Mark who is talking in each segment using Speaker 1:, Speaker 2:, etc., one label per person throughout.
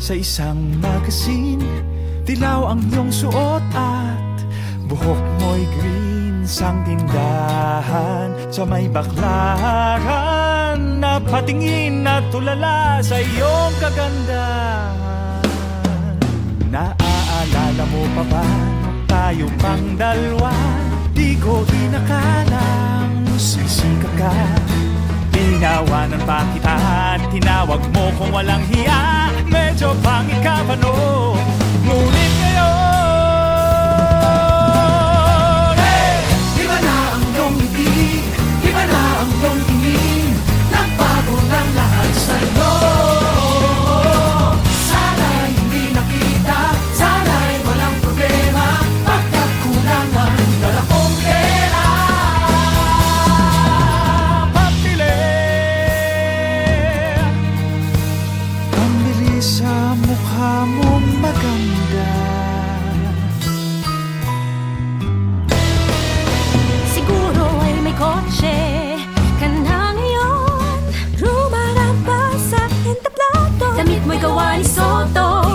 Speaker 1: sa isang magazine. Dilaw ang iyong suot at buhok mo'y green. Sang tindahan sa may baklaran, napatingin at tulala sa iyong kagandahan. Naaalala mo pa ba nung tayo pang dalawa? Di ko inakalang sisika ka. Tinawanan pa kita at tinawag mo kung walang hiya. Medyo pangit ka pa noon, ngunit ngayon, hey! Iba na ang iyong ngiti, iba na ang iyong tingin. Nagbago ng lahat sa'yo. Sana'y hindi nakita, sana'y walang problema. Pagkat kulang ang dala kong pera. Pambili sa mukha mong maganda.
Speaker 2: Siguro ay may kotse ka na ngayon. Rumaramba sa entablado. Damit mo'y gawa ni Soto.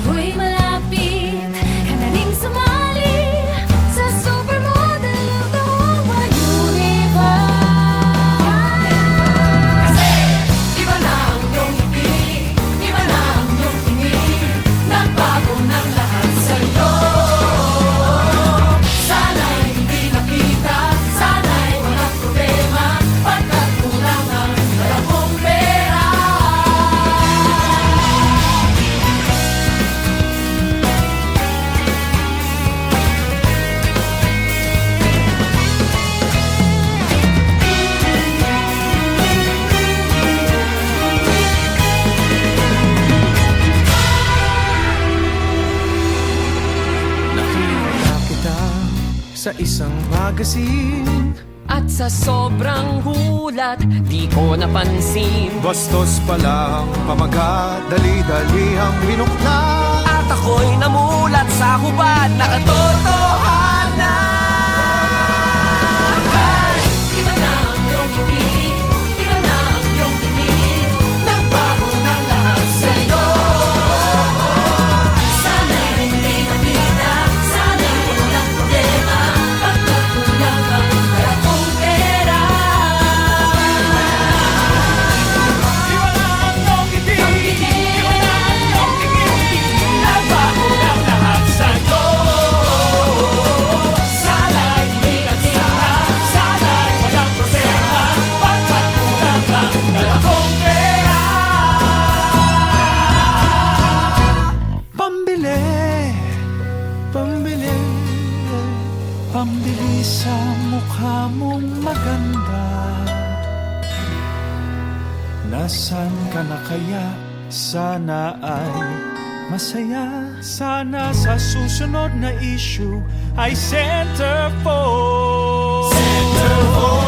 Speaker 2: Siguro'y malapit ka na ring sumali sa supermodel of the whole universe.
Speaker 1: Kasi iba na ang iyong ngiti, iba na ang iyong tingin. Nagbago ng lahat sa'yo. Sana'y hindi nakita, sana'y walang problema. Pagkat kulang ang dala kong pera. Nakita kita sa isang magazine.
Speaker 3: At sa sobrang gulat, di ko napansin.
Speaker 4: Bastos palang pamagat, dali-dalihang binukla.
Speaker 3: At ako'y namulat sa hubad na katotohanan.
Speaker 1: Iba na ang iyong ngiti, iba na ang iyong tingin. Nagbago ng lahat sa'yo. Sana'y hindi nakita, sana'y walang problema. Pagkat kulang ang dala kong pera. Iba na ang iyong ngiti, iba na ang iyong tingin. Nagbago ng lahat sa'yo. Sana'y hindi nakita, sana'y walang problema. Pagkat kulang ang dala kong pera. Pambili, pambili, pambili sa mukha mong maganda. Nasaan ka na kaya? Sana ay masaya. Sana sa susunod na issue ay centerfold. Centerfold.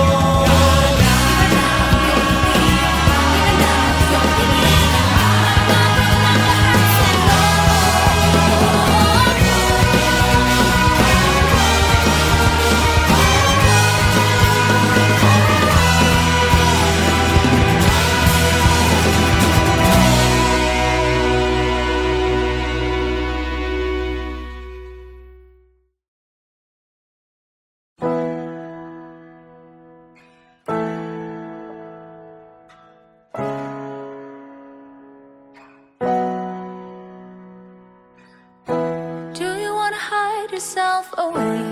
Speaker 2: Do you wanna hide yourself away?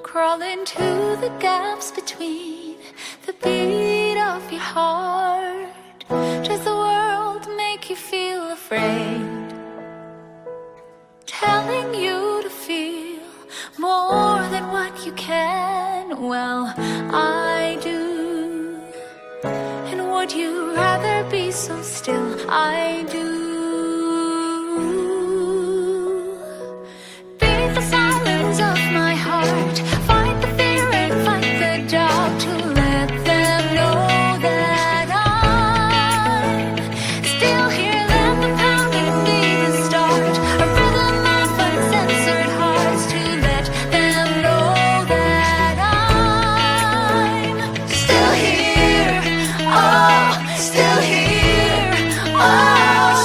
Speaker 2: Crawl into the gaps between the beat of your heart. Does the world make you feel afraid? Telling you to feel more than what you can. Well, I do. And would you rather be so still? I do. Beat the silence of my heart. Fight the fear and fight the doubt to let them know that I'm still here. Let the pounding be the start. A rhythm of uncensored hearts to let them know that I'm still here. Oh, still here. Oh,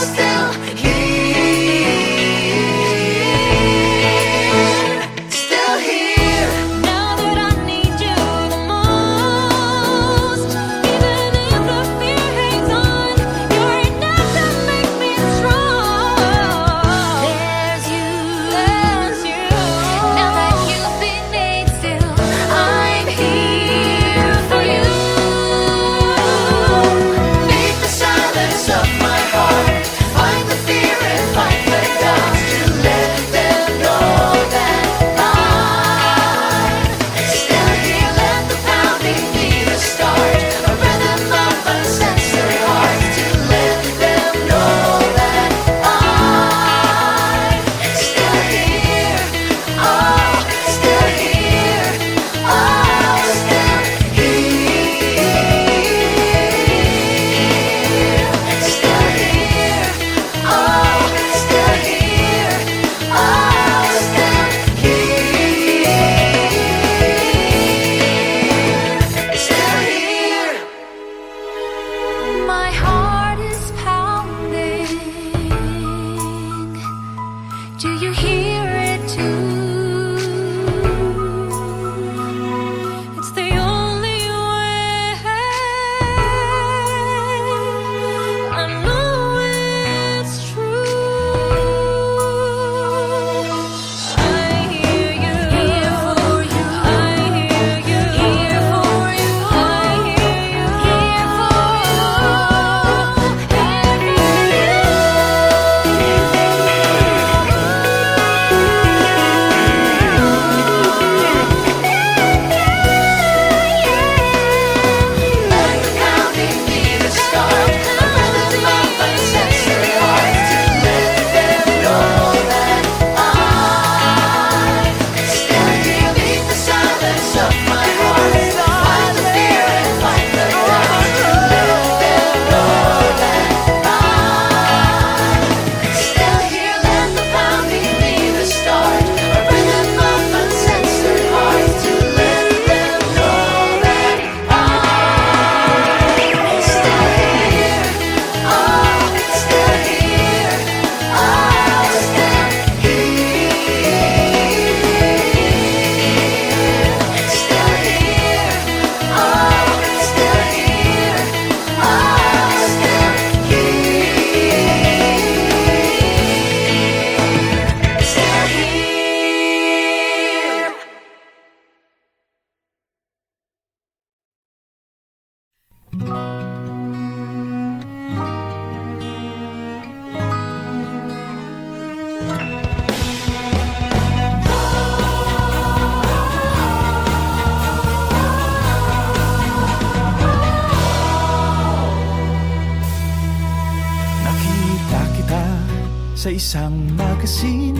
Speaker 1: sa isang magasin.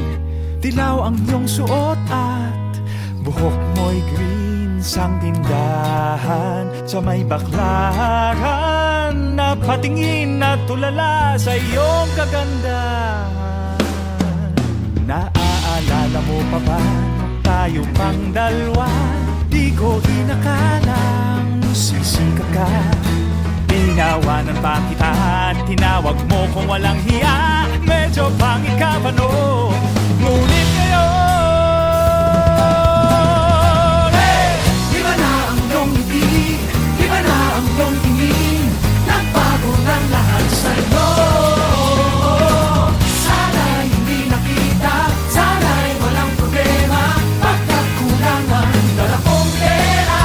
Speaker 1: Dilaw ang iyong suot at buhok mo'y green. Sang tindahan sa may baklaran, napatingin at tulala sa iyong kagandahan. Naaalala mo pa ba nung tayo pang dalawa? Di ko inakalang sisika ka. Tinawanan pa kita at tinawag mo kung walang hiya. Medyo pangit ka pa no, ngunit ngayon, hey! Iba na ang iyong ngiti, iba na ang iyong tingin. Nagbago ng lahat sa'yo. Sana'y hindi nakita, sana'y walang problema. Pagkat kulangan, dala kong pera.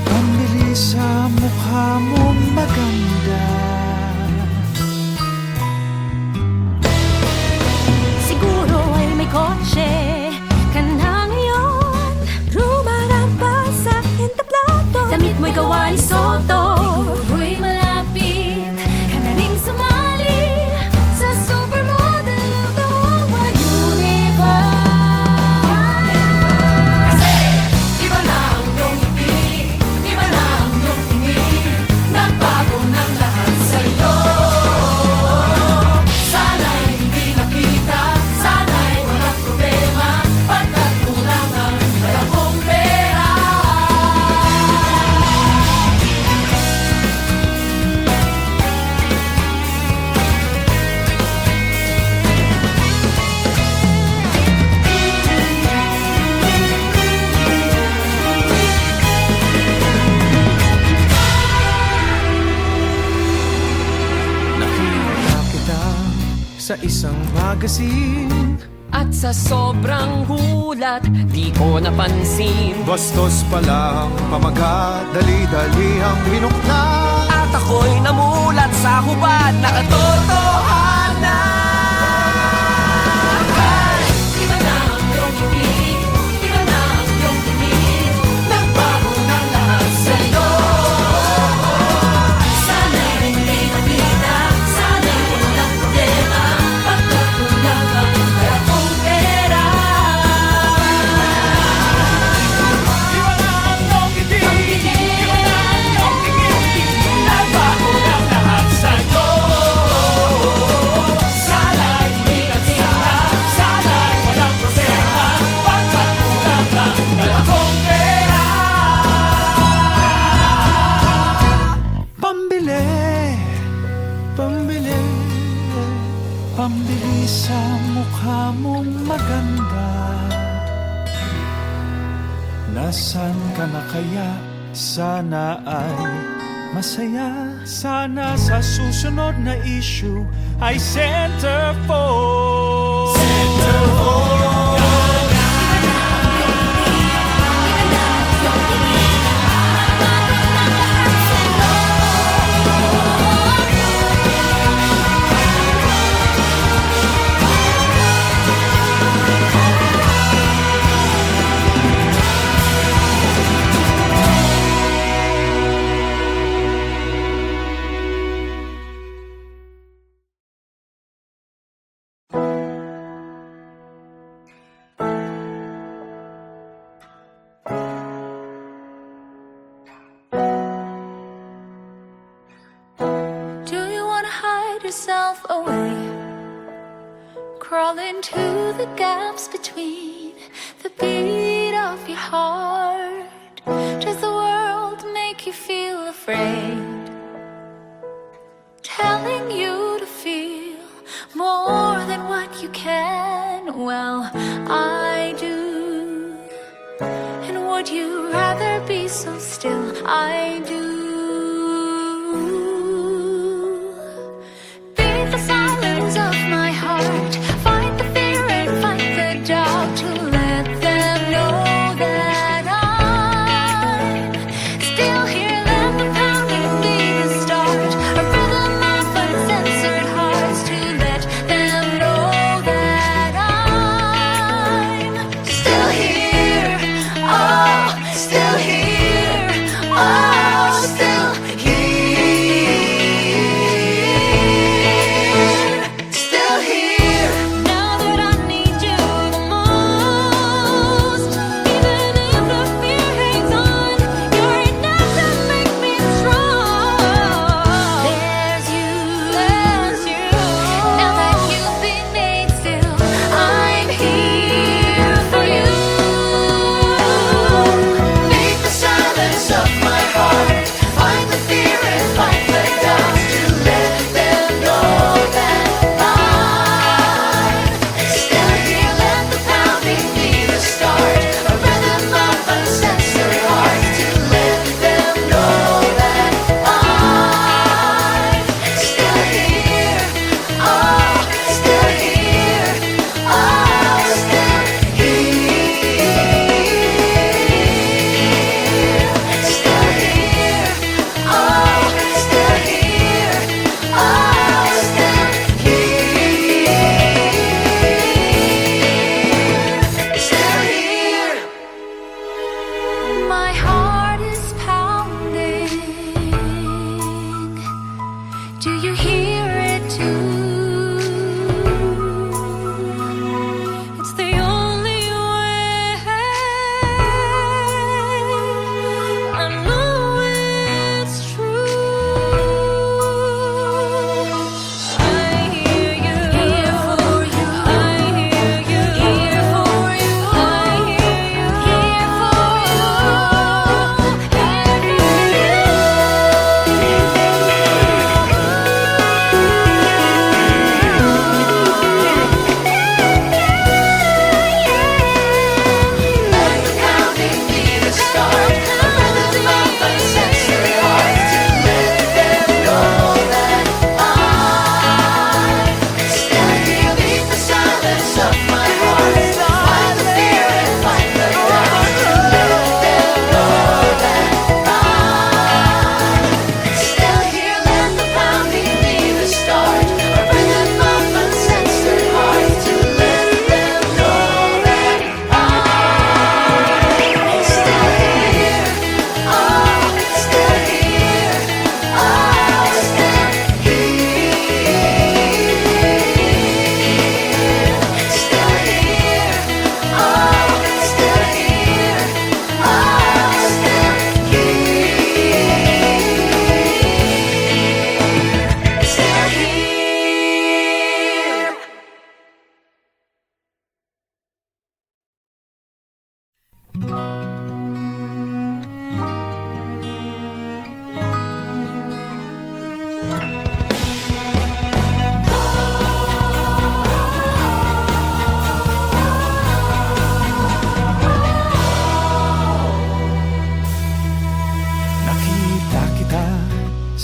Speaker 1: Pambili sa mukha mong maganda.
Speaker 2: Siguro ay may kotse ka na ngayon. Rumarapa sa entablado. Damit mo'y gawa ni Soto. Siguro'y malapit ka na rin sumali sa supermodel of the whole wide universe. Kasi iba na ang iyong ngiti, iba na ang iyong tingin. Nagbago ng lahat sa'yo. Sana'y hindi nakita, sana'y walang problema. Pagkat kulangan, dala kong pera.
Speaker 4: Nakita kita sa isang magasin.
Speaker 3: At sa sobrang gulat, di ko napansin.
Speaker 4: Bastos palang pamagat, dali-dali ang binuklat.
Speaker 3: At ako'y namulat sa hubad na katotohanan.
Speaker 2: Iba na ang iyong ngiti, iba na ang iyong tingin. Nagbago ng lahat sa'yo. Sana'y hindi nakita, sana'y walang problema. Pagkat kulangan, dala kong pera.
Speaker 1: Iba na ang iyong ngiti, iba na ang iyong tingin. Nagbago ng lahat sa'yo. Sana'y hindi nakita, sana'y walang problema. Pagkat kulangan, dala kong pera. Pambili, pambili, pambili sa mukha mong maganda. Nasaan ka na kaya? Sana ay masaya. Sana sa susunod na issue ay centerfold. Centerfold.
Speaker 2: Do you wanna hide yourself away? Crawl into the gaps between the beat of your heart. Does the world make you feel afraid? Telling you to feel more than what you can. Well, I do. And would you rather be so still? I do. Beat the silence of my heart. Fight the fear and fight the doubt to let them know that I'm still here. Let the pounding be the start. A rhythm of uncensored hearts to let them know that I'm still here. Oh, still here. Oh,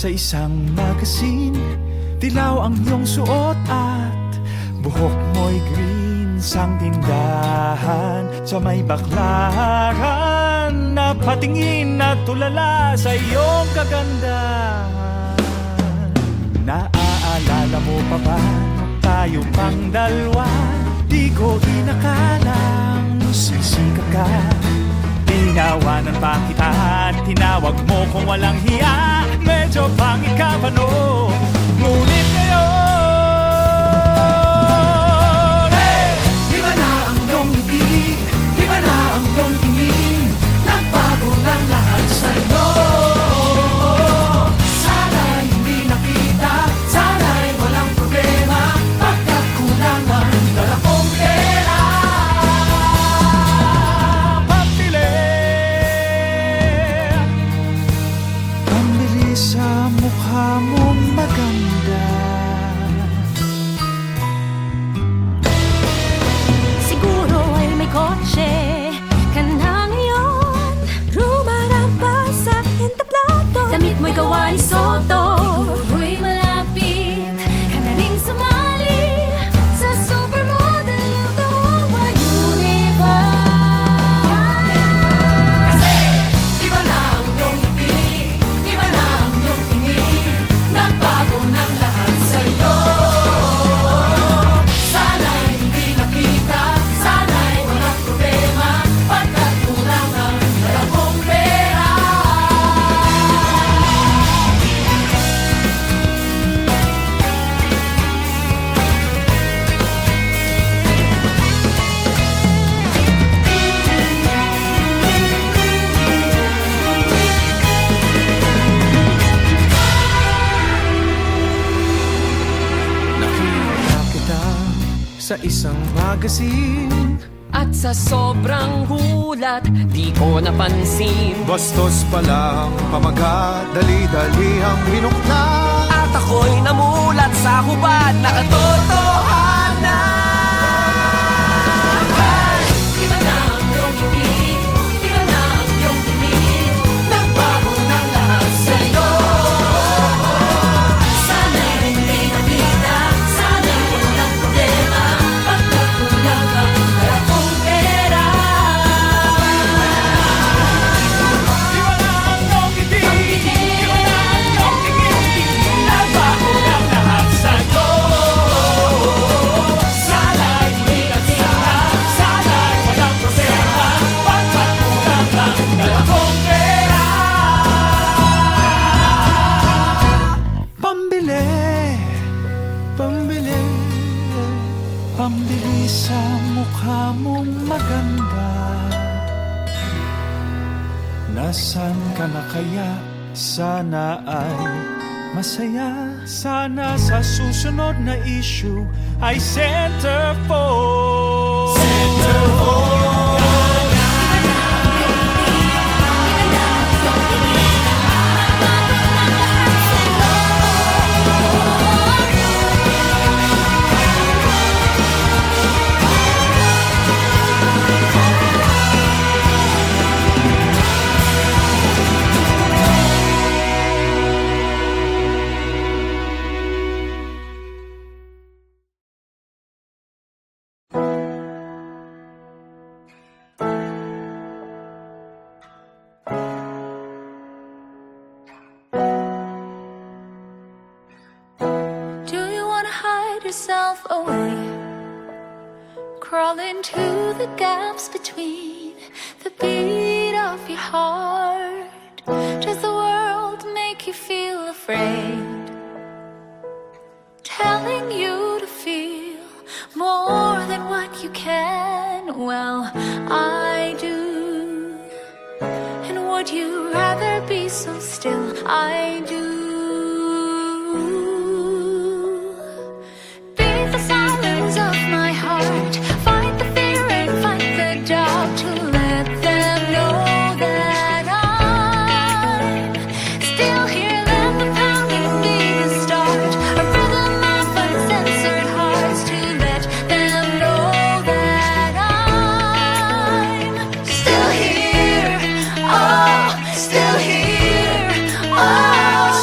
Speaker 1: sa isang magasin. Dilaw ang iyong suot at buhok mo'y green. Sang tindahan sa may baklaran, napatingin at tulala sa iyong kagandahan. Naaalala mo pa ba nung tayo pang dalawa? Di ko inakalang sisikat ka. Tinawanan pa kita at tinawag mo kung walang hiya. Medyo pangit ka pa no, ngunit ngayon, hey! Di ba na ang iyong ngiti? Di ba na ang iyong tingin? Nagbago ng lahat sa'yo. Sana'y hindi nakita, sana'y walang problema. Pagkat kulangan, dala kong pera. Pambili sa mukha mong maganda.
Speaker 2: Siguro ay may kotse ka na ngayon. Rumarapa sa entablado. Damit mo'y gawa ni Soto. Siguro'y malapit ka na ring sumali sa supermodel ng Tawa Universe.
Speaker 1: Di ba na ang iyong ngiti? Di ba na ang iyong tingin? Nagbago ng lahat sa'yo. Sana'y hindi nakita, sana'y walang problema. Pagkat kulangan, dala kong pera.
Speaker 4: Nakita kita sa isang magasin.
Speaker 3: At sa sobrang hulat, di ko napansin.
Speaker 4: Bastos palang pamagat, dali-dali ang binukla.
Speaker 3: At ako'y namulat sa hubad na katotohanan.
Speaker 1: Di ba na ang iyong ngiti? Di ba na ang iyong tingin? Nagbago ng lahat sa'yo. Sana'y hindi nakita, sana'y walang problema. Pagkat kulangan, dala kong pera. Di ba na ang iyong ngiti? Di ba na ang iyong tingin? Nagbago ng lahat sa'yo. Sana'y hindi nakita, sana'y walang problema. Pagkat kulangan, dala kong pera. Pambili, pambili, pambili sa mukha mong maganda. Nasaan ka na kaya? Sana ay masaya. Sana sa susunod na issue ay centerfold. Centerfold.
Speaker 2: Do you wanna hide yourself away? Crawl into the gaps between the beat of your heart. Does the world make you feel afraid? Telling you to feel more than what you can. Well, I do. And would you rather be so still? I do. Beat the silence of my heart. Fight the fear and fight the doubt to let them know that I'm still here. Let the pounding be the start. A rhythm of uncensored hearts to let them know that I'm still here. Oh, still here. Oh,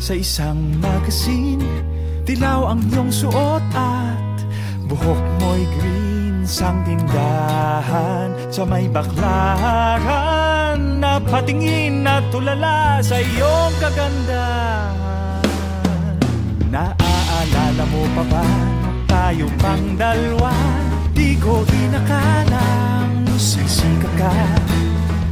Speaker 1: sa isang magasin. Dilaw ang iyong suot at buhok mo'y green. Sang tindahan sa may baklaran, napatingin at tulala sa iyong kagandahan. Naaalala mo pa ba tayo pang dalawa? Di ko inakalang sisika ka.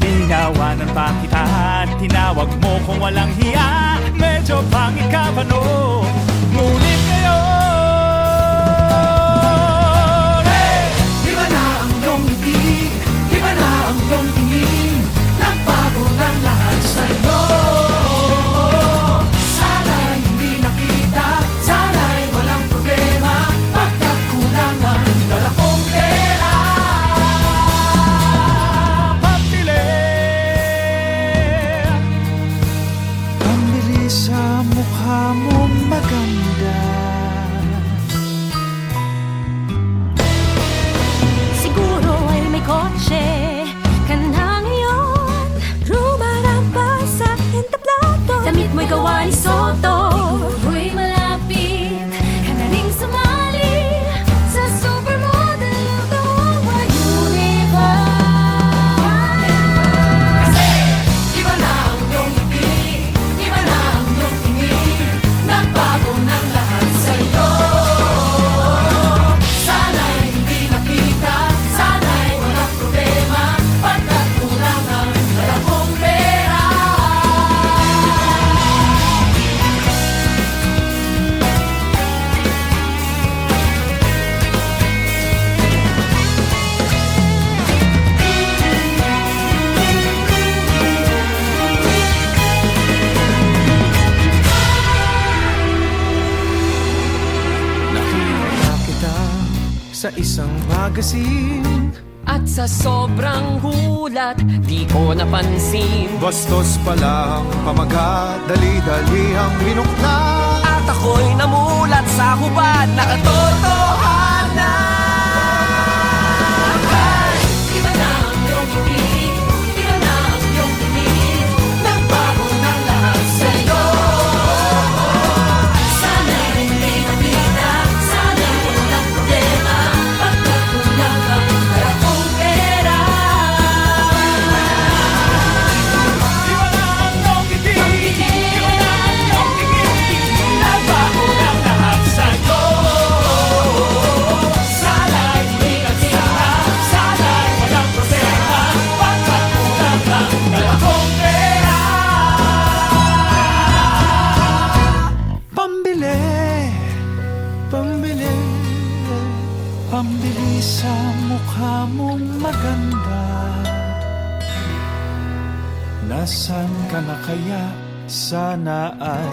Speaker 1: Tinawanan pa kita at tinawag mo kung walang hiya. Medyo pangit ka pa noon, ngunit ngayon, hey! Iba na ang iyong ngiti, iba na ang iyong tingin. Nagbago ng lahat sa'yo. Sana'y hindi nakita, sana'y walang problema. Pagkat kulangan, dala kong pera. Pambili sa mukha mong maganda.
Speaker 2: Siguro ay may kotse ka na ngayon. Rumarapa sa entablado. Damit mo'y gawa ni Soto. Siguro'y malapit ka na ring sumali sa supermodel of the whole universe.
Speaker 1: Kasi iba na ang iyong ngiti, iba na ang iyong tingin. Nagbago ng lahat sa'yo. Sana'y hindi nakita, sana'y walang problema. Pagkat kulangan, dala kong pera.
Speaker 4: Nakita kita sa isang magasin.
Speaker 3: At sa sobrang gulat, di ko napansin.
Speaker 4: Bastos pala ang pamagat, dali-dali ang minukla.
Speaker 3: At ako'y namulat sa hubad na katotohanan.
Speaker 1: Iba na ang iyong ngiti, iba na ang iyong tingin. Nagbago ng lahat sa'yo. Sana'y hindi nakita, sana'y walang problema. Pagkat kulangan, dala kong pera. Iba na ang iyong ngiti, iba na ang iyong tingin. Nagbago ng lahat sa'yo. Sana'y hindi nakita, sana'y walang problema. Pagkat kulangan, dala kong pera. Pambili, pambili, pambili sa mukha mong maganda. Nasaan ka na kaya? Sana ay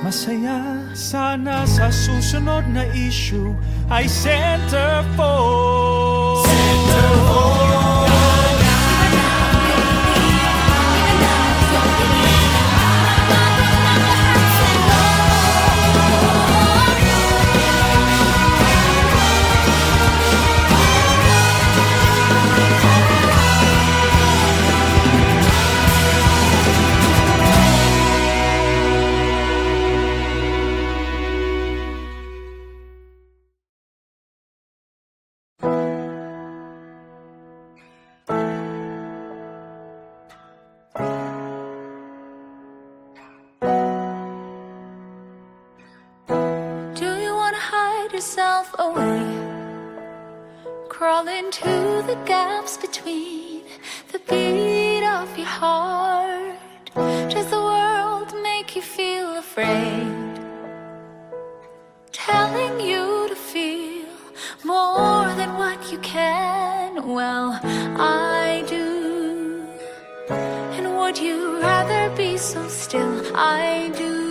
Speaker 1: masaya. Sana sa susunod na issue ay centerfold. Centerfold.
Speaker 2: Do you wanna hide yourself away? Crawl into the gaps between the beat of your heart. Does the world make you feel afraid? Telling you to feel more than what you can. Well, I do. And would you rather be so still? I do.